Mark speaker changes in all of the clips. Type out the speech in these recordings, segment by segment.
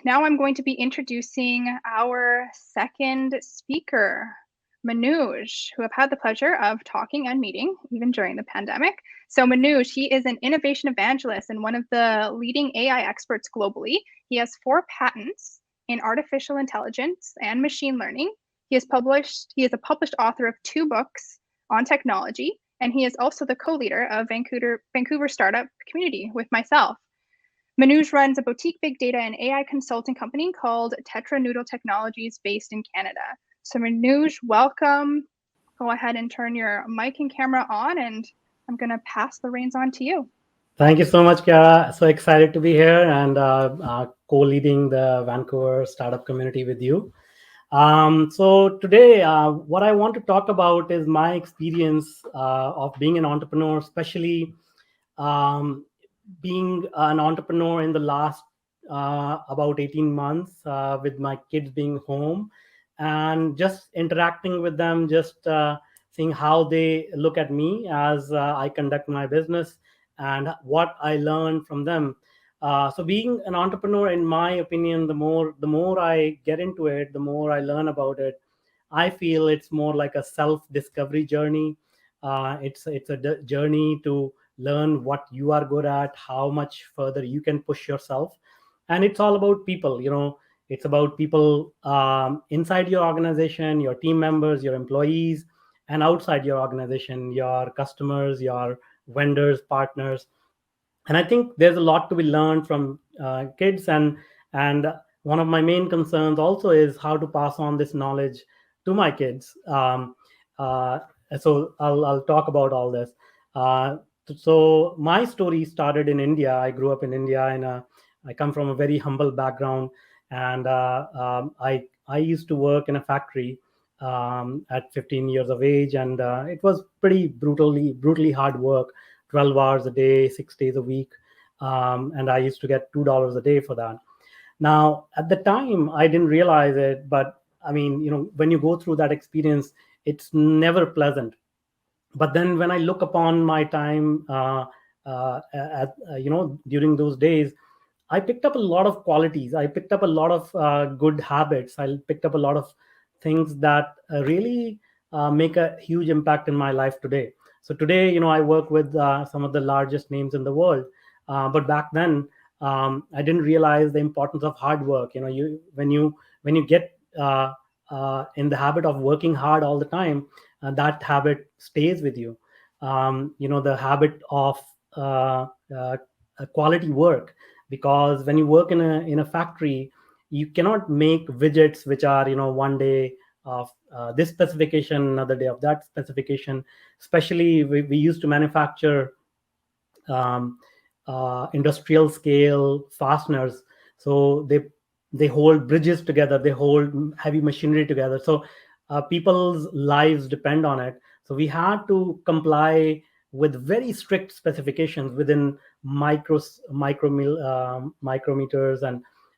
Speaker 1: Now I'm going to be introducing our second speaker, Manuj, who I've had the pleasure of talking and meeting even during the pandemic. So Manuj, he is an innovation evangelist and one of the leading AI experts globally. He has 4 patents in artificial intelligence and machine learning. He is a published author of 2 books on technology, and he is also the co-leader of Vancouver Startup Community with myself. Manuj runs a boutique big data and AI consulting company called TetraNoodle Technologies based in Canada. So Manuj, welcome. Go ahead and turn your mic and camera on, and I'm going to pass the reins on to you.
Speaker 2: Thank you so much, Kiara. So excited to be here and co-leading the Vancouver startup community with you. So today, what I want to talk about is my experience of being an entrepreneur, especially um, being an entrepreneur in the last about 18 months with my kids being home and just interacting with them, just seeing how they look at me as I conduct my business and what I learn from them. So being an entrepreneur, in my opinion, the more I get into it, the more I learn about it. I feel it's more like a self-discovery journey. It's a journey to learn what you are good at, how much further you can push yourself, and it's all about people. It's about people inside your organization, your team members, your employees, and outside your organization, your customers, your vendors, partners. And I think there's a lot to be learned from kids, and one of my main concerns also is how to pass on this knowledge to my kids. Uh, so I'll talk about all this. So my story started in India. I grew up in India, and I come from a very humble background, and I used to work in a factory at 15 years of age, and it was pretty brutally hard work, 12 hours a day, 6 days a week. And I used to get $2 a day for that. Now, at the time, I didn't realize it, but I mean, when you go through that experience, it's never pleasant. But then when I look upon my time during those days, I picked up a lot of qualities. I picked up a lot of good habits. I picked up a lot of things that really make a huge impact in my life today. So today, I work with some of the largest names in the world. But back then, I didn't realize the importance of hard work. When you get in the habit of working hard all the time, that habit stays with you. The habit of uh, uh, quality work, because when you work in a factory, you cannot make widgets which are one day of this specification, another day of that specification. Especially we used to manufacture um, industrial scale fasteners. So they hold bridges together, they hold heavy machinery together. So people's lives depend on it. So we had to comply with very strict specifications within micrometers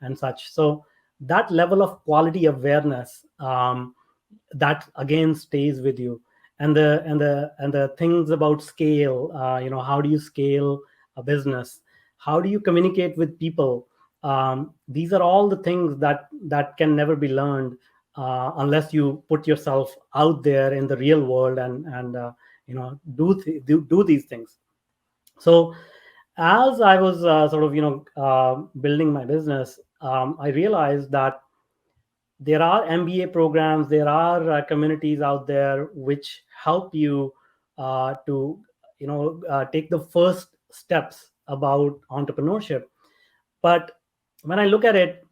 Speaker 2: and such. So that level of quality awareness, that again stays with you. And the things about scale, how do you scale a business, how do you communicate with people? These are all the things that can never be learned unless you put yourself out there in the real world and do these things. So as I was sort of building my business, I realized that there are MBA programs, there are communities out there which help you to take the first steps about entrepreneurship. But when I look at it,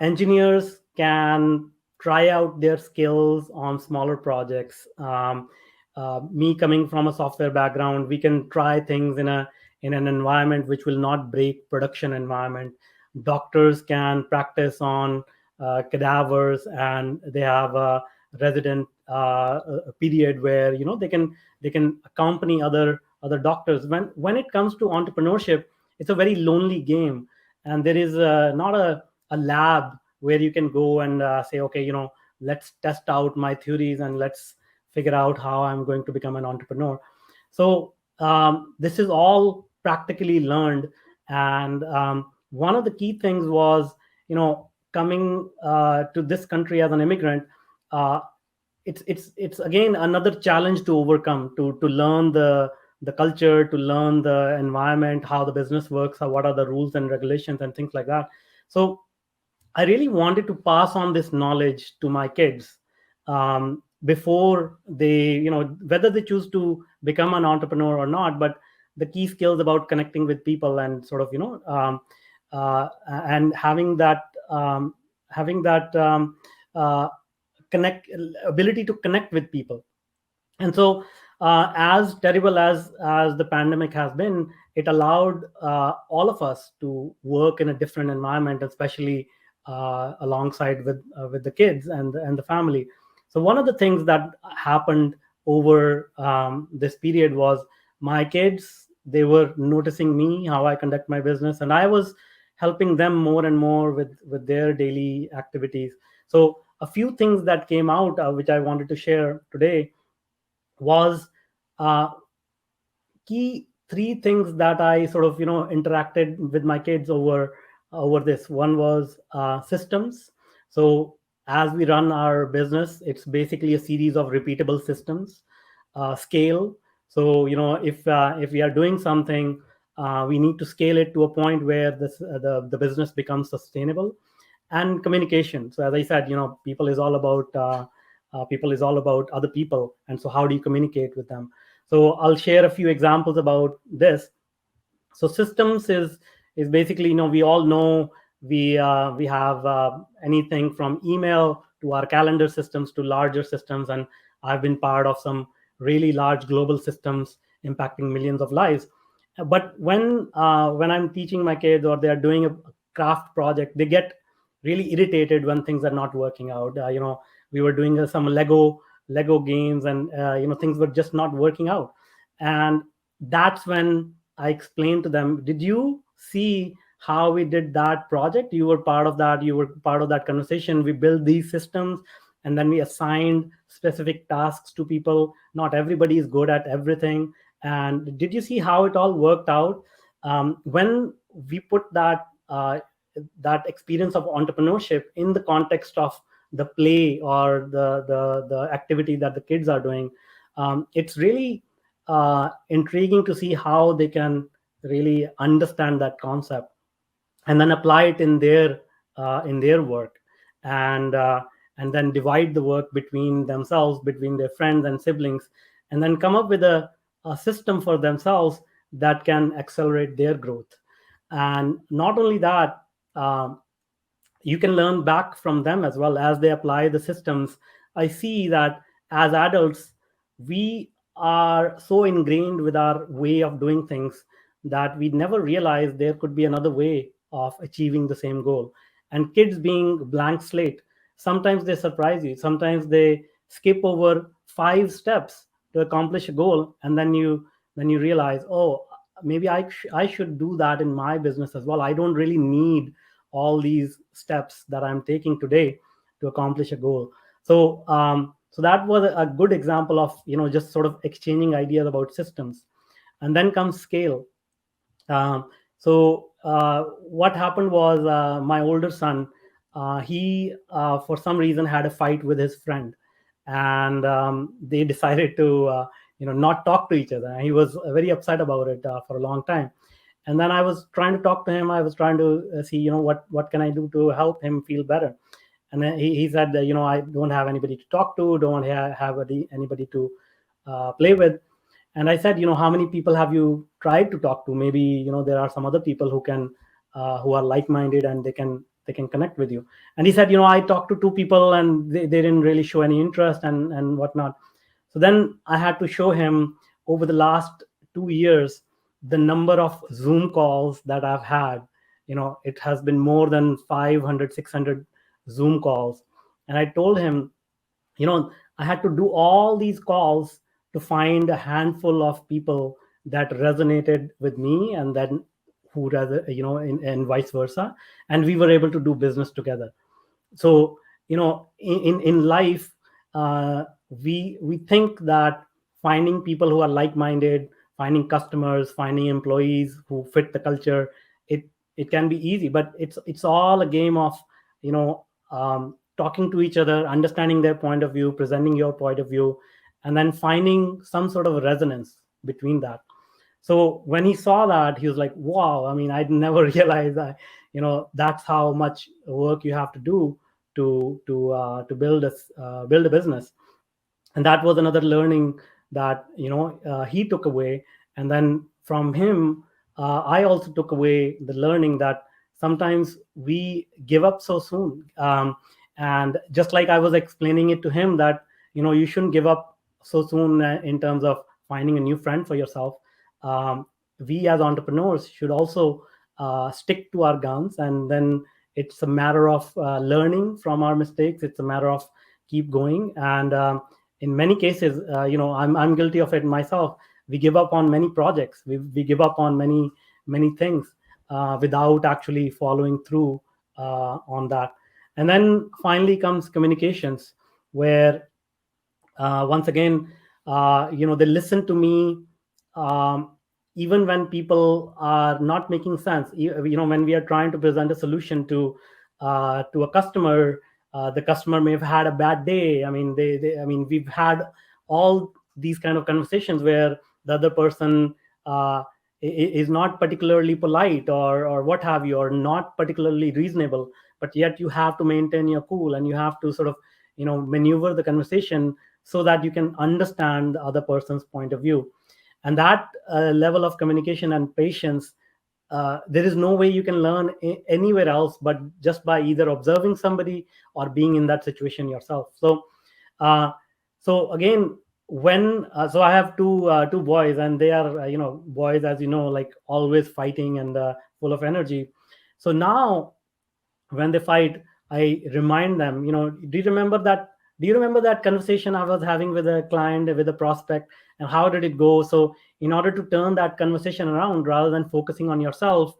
Speaker 2: engineers can try out their skills on smaller projects. Me coming from a software background, we can try things in an environment which will not break production environment. Doctors can practice on cadavers, and they have a resident a period where they can accompany other doctors. When it comes to entrepreneurship, it's a very lonely game, and there is not a lab where you can go and say, okay, let's test out my theories and let's figure out how I'm going to become an entrepreneur. So this is all practically learned, and one of the key things was, coming to this country as an immigrant. uh, it's again another challenge to overcome, to learn the culture, to learn the environment, how the business works, how, what are the rules and regulations and things like that. So I really wanted to pass on this knowledge to my kids, before they, whether they choose to become an entrepreneur or not. But the key skills about connecting with people and sort of, and having that uh, connect ability to connect with people. And so, as terrible as the pandemic has been, it allowed all of us to work in a different environment, especially alongside with the kids and the family. So one of the things that happened over this period was, my kids, they were noticing me, how I conduct my business, and I was helping them more and more with their daily activities. So a few things that came out, which I wanted to share today, was uh, key three things that I sort of, interacted with my kids over this. One was systems. So as we run our business, it's basically a series of repeatable systems. Scale. So, if we are doing something, we need to scale it to a point where the business becomes sustainable. And communication. So as I said, people is all about other people, and so how do you communicate with them? So I'll share a few examples about this. So systems is basically, we all know, we have anything from email to our calendar systems to larger systems, and I've been part of some really large global systems impacting millions of lives. But when I'm teaching my kids, or they are doing a craft project, they get really irritated when things are not working out. We were doing some Lego games, and things were just not working out. And that's when I explained to them, did you see how we did that project? You were part of that. You were part of that conversation. We built these systems, and then we assigned specific tasks to people. Not everybody is good at everything. And did you see how it all worked out? When we put that experience of entrepreneurship in the context of the play, or the activity that the kids are doing, it's really intriguing to see how they can really understand that concept and then apply it in their work, and and then divide the work between themselves, between their friends and siblings, and then come up with a system for themselves that can accelerate their growth. And not only that, um, you can learn back from them as well as they apply the systems. I see that as adults, we are so ingrained with our way of doing things that we never realize there could be another way of achieving the same goal. And kids, being blank slate, sometimes they surprise you. Sometimes they skip over 5 steps to accomplish a goal, and then you realize, oh, maybe I should do that in my business as well. I don't really need all these steps that I'm taking today to accomplish a goal. So that was a good example of, just sort of exchanging ideas about systems. And then comes scale. What happened was, my older son, he for some reason had a fight with his friend, and they decided to not talk to each other. He was very upset about it for a long time. And then I was trying to talk to him. I was trying to see, what can I do to help him feel better. And then he said that, I don't have anybody to talk to, don't have anybody to play with. And I said, how many people have you tried to talk to? Maybe, there are some other people who are like-minded, and they can connect with you. And he said, I talked to 2 people, and they didn't really show any interest and whatnot. So then I had to show him, over the last 2 years, the number of Zoom calls that I've had. It has been more than 500, 600 Zoom calls. And I told him, I had to do all these calls to find a handful of people that resonated with me, and then who rather, and vice versa. And we were able to do business together. So, in life, we think that finding people who are like-minded, finding customers, finding employees who fit the culture, it it can be easy, but it's all a game of, talking to each other, understanding their point of view, presenting your point of view, and then finding some sort of resonance between that. So when he saw that, he was like, wow, I mean, I'd never realized that, that's how much work you have to do to build a business. And that was another learning that, he took away. And then from him, I also took away the learning that sometimes we give up so soon. And just like I was explaining it to him, that, you shouldn't give up so soon, in terms of finding a new friend for yourself. We as entrepreneurs should also stick to our guns, and then it's a matter of learning from our mistakes. It's a matter of keep going. And in many cases, I'm guilty of it myself. We give up on many projects. We give up on many things without actually following through on that. And then finally comes communications, where once again, they listen to me, um, even when people are not making sense. When we are trying to present a solution to a customer, the customer may have had a bad day. I mean, we've had all these kind of conversations where the other person is not particularly polite, or what have you, or not particularly reasonable, but yet you have to maintain your cool, and you have to sort of maneuver the conversation so that you can understand the other person's point of view. And that level of communication and patience, there is no way you can learn anywhere else but just by either observing somebody or being in that situation yourself. Uh, so again, when so I have two boys, and they are boys, as you know, like always fighting and full of energy. So now when they fight, I remind them, do you remember that conversation I was having with a client, with a prospect, and how did it go? So in order to turn that conversation around, rather than focusing on yourself,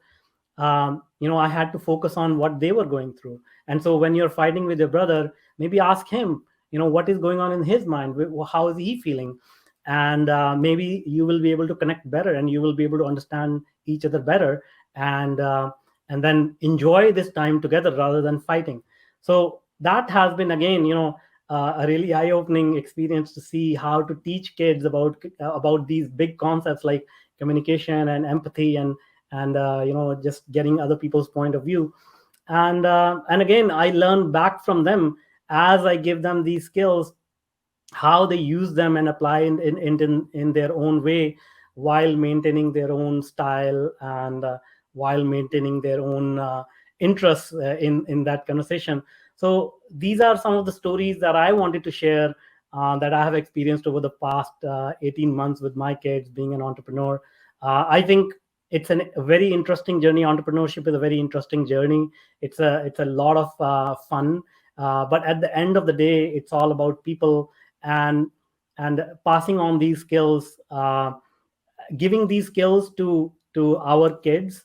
Speaker 2: I had to focus on what they were going through. And so when you're fighting with your brother, maybe ask him, what is going on in his mind, how is he feeling? And maybe you will be able to connect better, and you will be able to understand each other better, and then enjoy this time together rather than fighting. So that has been, again, a really eye-opening experience to see how to teach kids about these big concepts like communication and empathy, and just getting other people's point of view. And again, I learn back from them as I give them these skills, how they use them and apply in their own way, while maintaining their own style, and while maintaining their own interests in that conversation. So these are some of the stories that I wanted to share, that I have experienced over the past 18 months with my kids being an entrepreneur. I think it's a very interesting journey. Entrepreneurship is a very interesting journey. It's a lot of fun, but at the end of the day, it's all about people, and passing on these skills, giving these skills to our kids,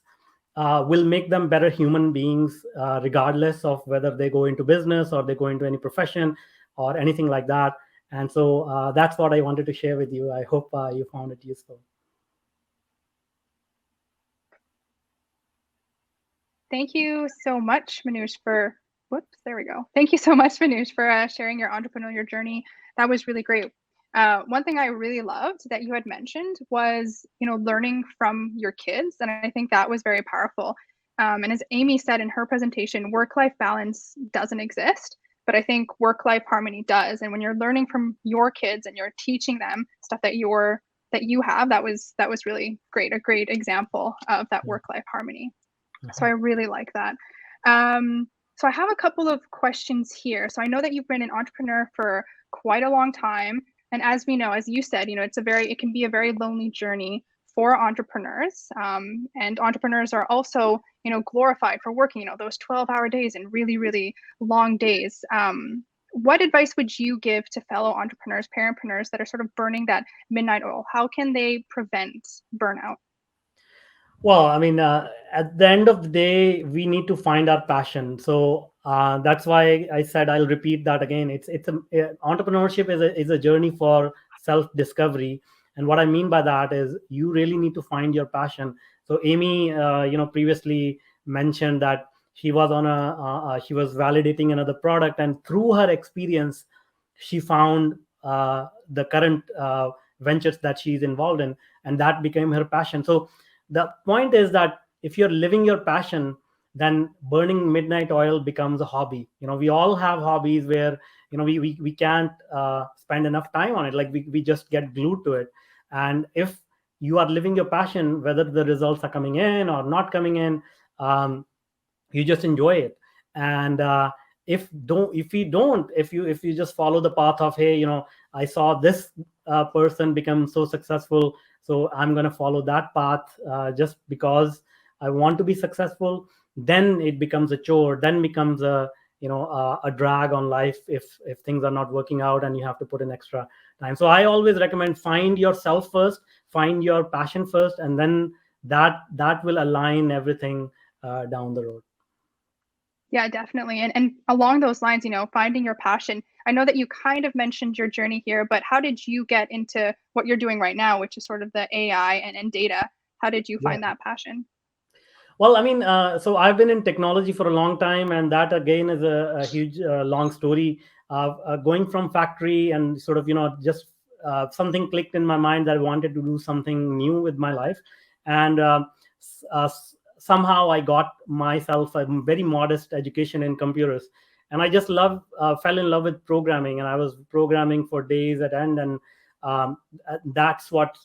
Speaker 2: will make them better human beings, regardless of whether they go into business or they go into any profession or anything like that. And so that's what I wanted to share with you. I hope you found it useful.
Speaker 1: Thank you so much, Manuj, for there we go. Thank you so much, Manuj, for sharing your entrepreneurial journey. That was really great. One thing I really loved that you had mentioned was, learning from your kids, and I think that was very powerful. And as Amy said in her presentation, work-life balance doesn't exist, but I think work-life harmony does. And when you're learning from your kids and you're teaching them stuff that you have, that was really great. A great example of that work-life harmony. So I really like that. So I have a couple of questions here. So I know that you've been an entrepreneur for quite a long time. And as we know, as you said, it can be a very lonely journey for entrepreneurs. And entrepreneurs are also, glorified for working, those 12-hour days and really, really long days. What advice would you give to fellow entrepreneurs, parentpreneurs that are sort of burning that midnight oil? How can they prevent burnout?
Speaker 2: Well, I mean, at the end of the day, we need to find our passion. So that's why I said, I'll repeat that again. Entrepreneurship is a journey for self discovery, and what I mean by that is you really need to find your passion. So Amy, previously mentioned that she was on she was validating another product, and through her experience she found the current ventures that she's involved in, and that became her passion. So the point is that if you're living your passion, then burning midnight oil becomes a hobby. We all have hobbies where we can't spend enough time on it, like we just get glued to it. And if you are living your passion, whether the results are coming in or not coming in, um, you just enjoy it. And if you just follow the path of, hey, I saw this person become so successful, so I'm going to follow that path just because I want to be successful, then it becomes a chore, then becomes a drag on life if things are not working out and you have to put in extra time. So I always recommend, find yourself first, find your passion first, and then that will align everything down the road.
Speaker 1: Yeah, definitely. And along those lines, finding your passion. I know that you kind of mentioned your journey here, but how did you get into what you're doing right now, which is sort of the AI and data? How did you
Speaker 2: Yeah.
Speaker 1: find that passion?
Speaker 2: Well, I mean, so I've been in technology for a long time, and that again is a huge, long story. Going from factory and sort of, just something clicked in my mind that I wanted to do something new with my life, and somehow I got myself a very modest education in computers, and I just fell in love with programming, and I was programming for days at end, and that's what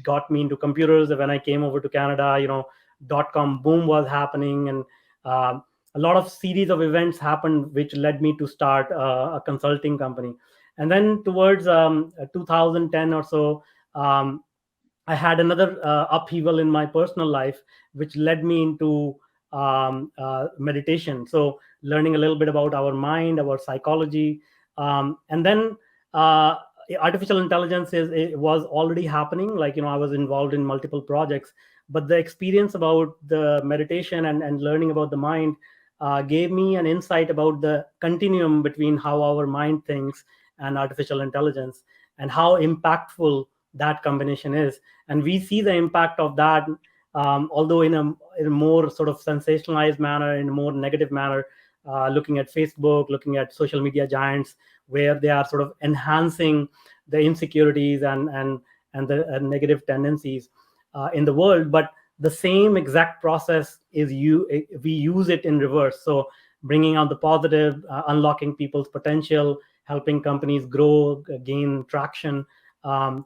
Speaker 2: got me into computers. When I came over to Canada, dot-com boom was happening, and a lot of series of events happened which led me to start a consulting company. And then towards 2010 or so, I had another upheaval in my personal life, which led me into meditation. So learning a little bit about our mind, our psychology, and then artificial intelligence it was already happening. Like, I was involved in multiple projects, but the experience about the meditation and learning about the mind gave me an insight about the continuum between how our mind thinks and artificial intelligence, and how impactful that combination is. And we see the impact of that, although in a more sort of sensationalized manner, in a more negative manner, looking at Facebook, looking at social media giants, where they are sort of enhancing the insecurities and the negative tendencies in the world. But the same exact process we use it in reverse. So bringing out the positive, unlocking people's potential, helping companies grow, gain traction.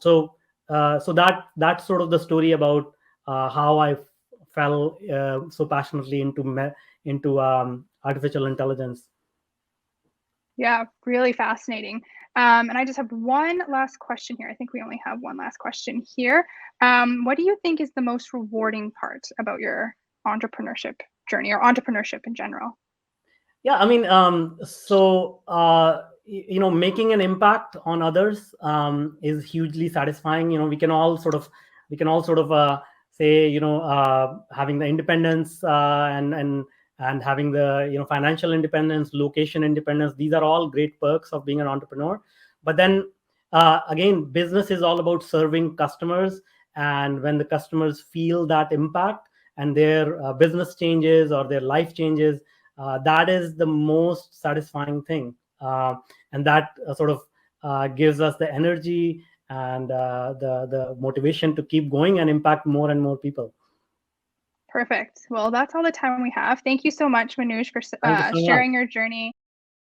Speaker 2: So that's sort of the story about how I fell so passionately into artificial intelligence.
Speaker 1: Yeah, really fascinating. And I just have one last question here. I think we only have one last question here. What do you think is the most rewarding part about your entrepreneurship journey, or entrepreneurship in general?
Speaker 2: Yeah, I mean, making an impact on others is hugely satisfying. We can all sort of say, having the independence and having the financial independence, location independence. These are all great perks of being an entrepreneur. But then again, business is all about serving customers, and when the customers feel that impact and their business changes or their life changes, that is the most satisfying thing, and that sort of gives us the energy and the motivation to keep going and impact more and more people.
Speaker 1: Perfect. Well, that's all the time we have. Thank you so much, Manuj, for
Speaker 2: Thank you so much.
Speaker 1: sharing your journey